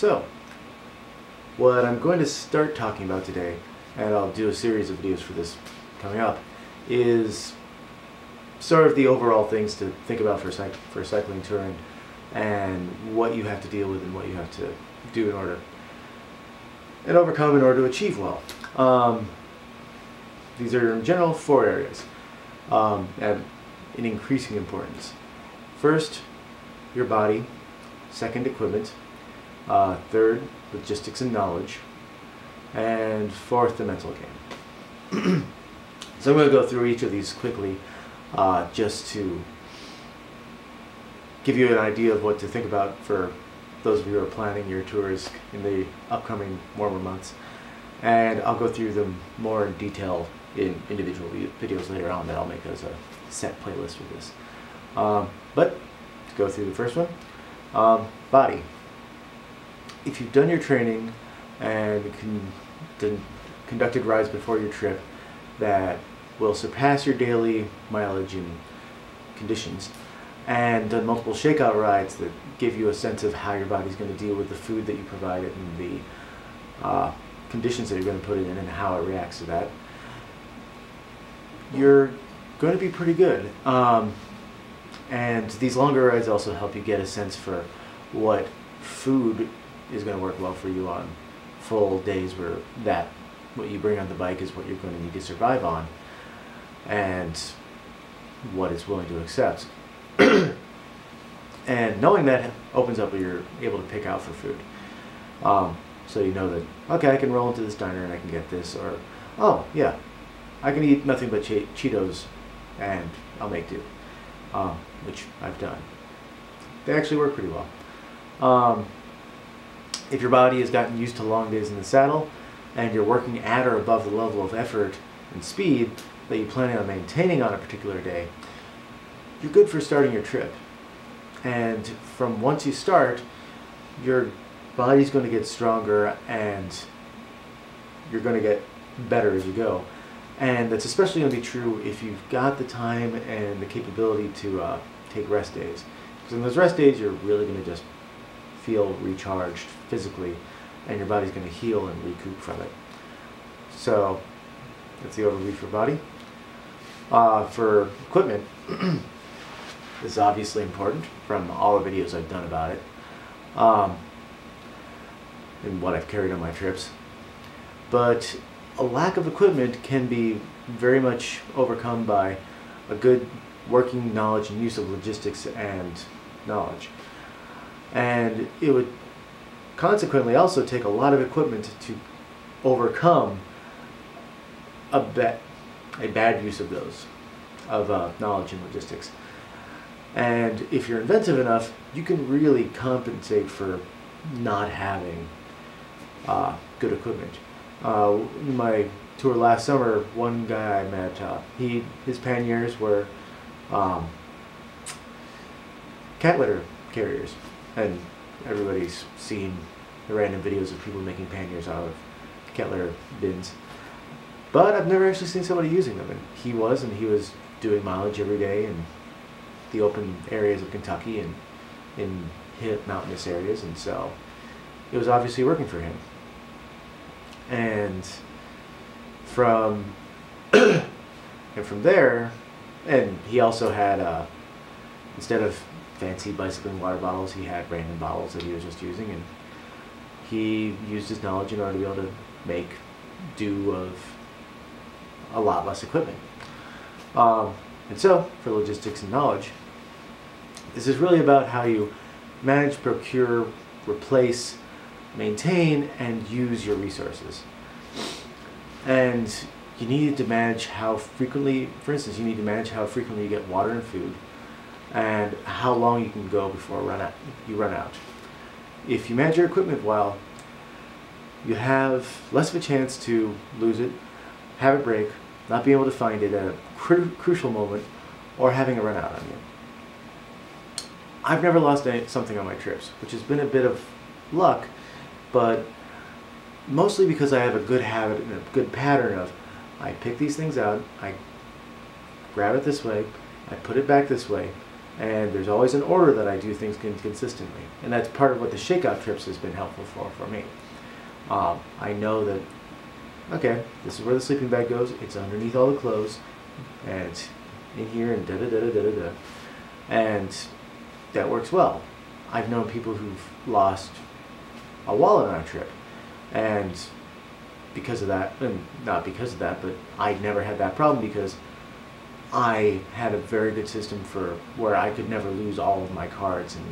So, what I'm going to start talking about today, and I'll do a series of videos for this coming up, is sort of the overall things to think about for a cycling tour, and what you have to deal with and what you have to do in order and overcome in order to achieve well. These are in general 4 areas and in increasing importance. First, your body. Second, equipment. Third, logistics and knowledge. And fourth, the mental game. So I'm going to go through each of these quickly just to give you an idea of what to think about for those of you who are planning your tours in the upcoming warmer months. And I'll go through them more in detail in individual videos later on that I'll make as a set playlist with this. But to go through the first one, body. If you've done your training and conducted rides before your trip that will surpass your daily mileage and conditions, and done multiple shakeout rides that give you a sense of how your body's going to deal with the food that you provide it and the conditions that you're going to put it in and how it reacts to that, you're going to be pretty good. And these longer rides also help you get a sense for what food is going to work well for you on full days where what you bring on the bike is what you're going to need to survive on, and what it's willing to accept. And knowing that opens up what you're able to pick out for food. So you know that, okay, I can roll into this diner and I can get this, or, oh yeah, I can eat nothing but Cheetos and I'll make do, which I've done. They actually work pretty well. If your body has gotten used to long days in the saddle and you're working at or above the level of effort and speed that you plan on maintaining on a particular day, you're good for starting your trip. And from once you start, your body's going to get stronger and you're going to get better as you go. And that's especially going to be true if you've got the time and the capability to take rest days. Because in those rest days, you're really going to just feel recharged physically, and your body's going to heal and recoup from it. So that's the overview for body. For equipment, this is obviously important from all the videos I've done about it, and what I've carried on my trips. But a lack of equipment can be very much overcome by a good working knowledge and use of logistics and knowledge. And it would consequently also take a lot of equipment to overcome a bad use of those, of knowledge and logistics. And if you're inventive enough, you can really compensate for not having good equipment. In my tour last summer, one guy I met, his panniers were cat litter carriers, and everybody's seen the random videos of people making panniers out of cat litter bins. But I've never actually seen somebody using them, and he was doing mileage every day in the open areas of Kentucky and in hip mountainous areas, and so it was obviously working for him. And from there, and he also had instead of fancy bicycling water bottles, he had random bottles that he was just using, and he used his knowledge in order to be able to make do of a lot less equipment. And so, for logistics and knowledge, this is really about how you manage, procure, replace, maintain, and use your resources. And you need to manage how frequently, for instance, you need to manage how frequently you get water and food, and how long you can go before you run out. If you manage your equipment well, you have less of a chance to lose it, have it break, not be able to find it at a crucial moment, or having it run out on you. I've never lost something on my trips, which has been a bit of luck, but mostly because I have a good habit and a good pattern of, I pick these things out, I grab it this way, I put it back this way, And there's always an order that I do things consistently. And that's part of what the shakeout trips has been helpful for me. I know that, okay, this is where the sleeping bag goes. It's underneath all the clothes. And it's in here and da-da-da-da-da-da. And that works well. I've known people who've lost a wallet on a trip. And because of that, and not because of that, but I never had that problem because I had a very good system for where I could never lose all of my cards and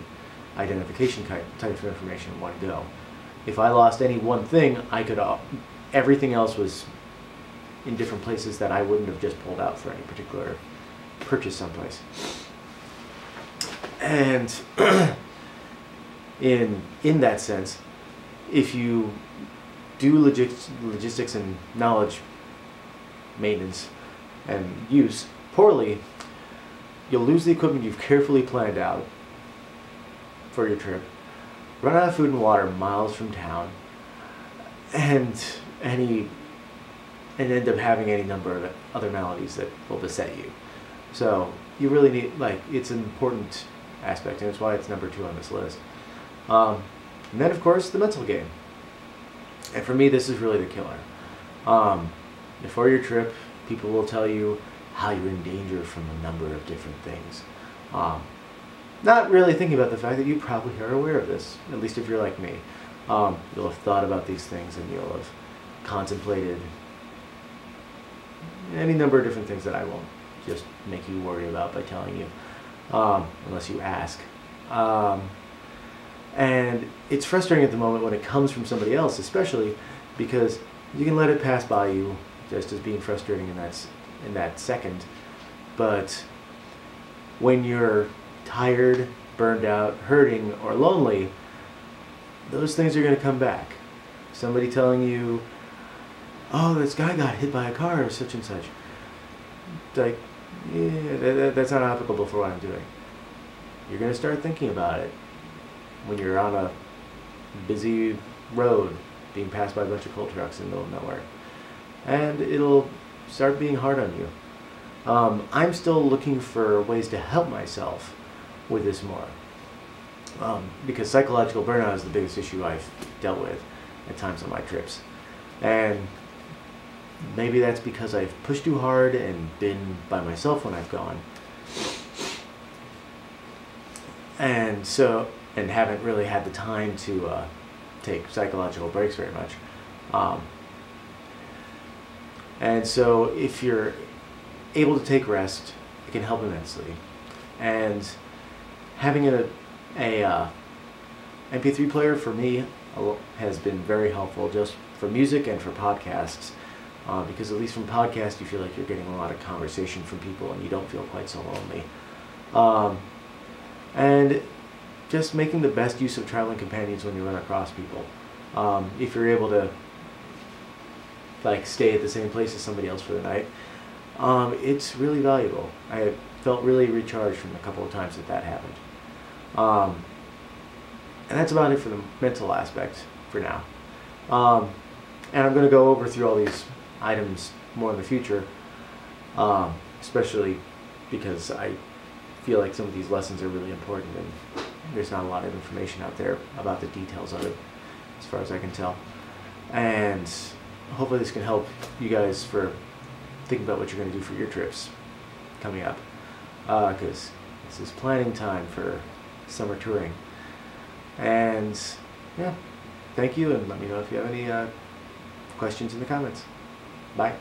identification types of information in one go. If I lost any one thing, I could, everything else was in different places that I wouldn't have just pulled out for any particular purchase someplace. And in that sense, if you do logistics and knowledge maintenance and use poorly, you'll lose the equipment you've carefully planned out for your trip, run out of food and water miles from town, and end up having any number of other maladies that will beset you. So you really need, like, it's an important aspect, and it's why it's number 2 on this list. And then, of course, the mental game. And for me, this is really the killer. Before your trip, people will tell you how you're in danger from a number of different things. Not really thinking about the fact that you probably are aware of this, at least if you're like me. You'll have thought about these things and you'll have contemplated any number of different things that I won't just make you worry about by telling you, unless you ask. And it's frustrating at the moment when it comes from somebody else, especially because you can let it pass by you just as being frustrating in that second. But when you're tired, burned out, hurting, or lonely, those things are going to come back. Somebody telling you, oh, this guy got hit by a car or such and such. Like, yeah, that's not applicable for what I'm doing. You're going to start thinking about it when you're on a busy road being passed by a bunch of coal trucks in the middle of nowhere. And it'll start being hard on you. I'm still looking for ways to help myself with this more. Because psychological burnout is the biggest issue I've dealt with at times on my trips. And maybe that's because I've pushed too hard and been by myself when I've gone. And haven't really had the time to take psychological breaks very much. And so if you're able to take rest, it can help immensely. And having a MP3 player for me has been very helpful, just for music and for podcasts, because at least from podcasts you feel like you're getting a lot of conversation from people and you don't feel quite so lonely. And just making the best use of traveling companions when you run across people. If you're able to like stay at the same place as somebody else for the night, it's really valuable. I felt really recharged from a couple of times that happened. And that's about it for the mental aspect for now. And I'm going to go over through all these items more in the future, especially because I feel like some of these lessons are really important and there's not a lot of information out there about the details of it, as far as I can tell. And hopefully this can help you guys for thinking about what you're going to do for your trips coming up, because this is planning time for summer touring. And yeah, thank you, and let me know if you have any questions in the comments. Bye.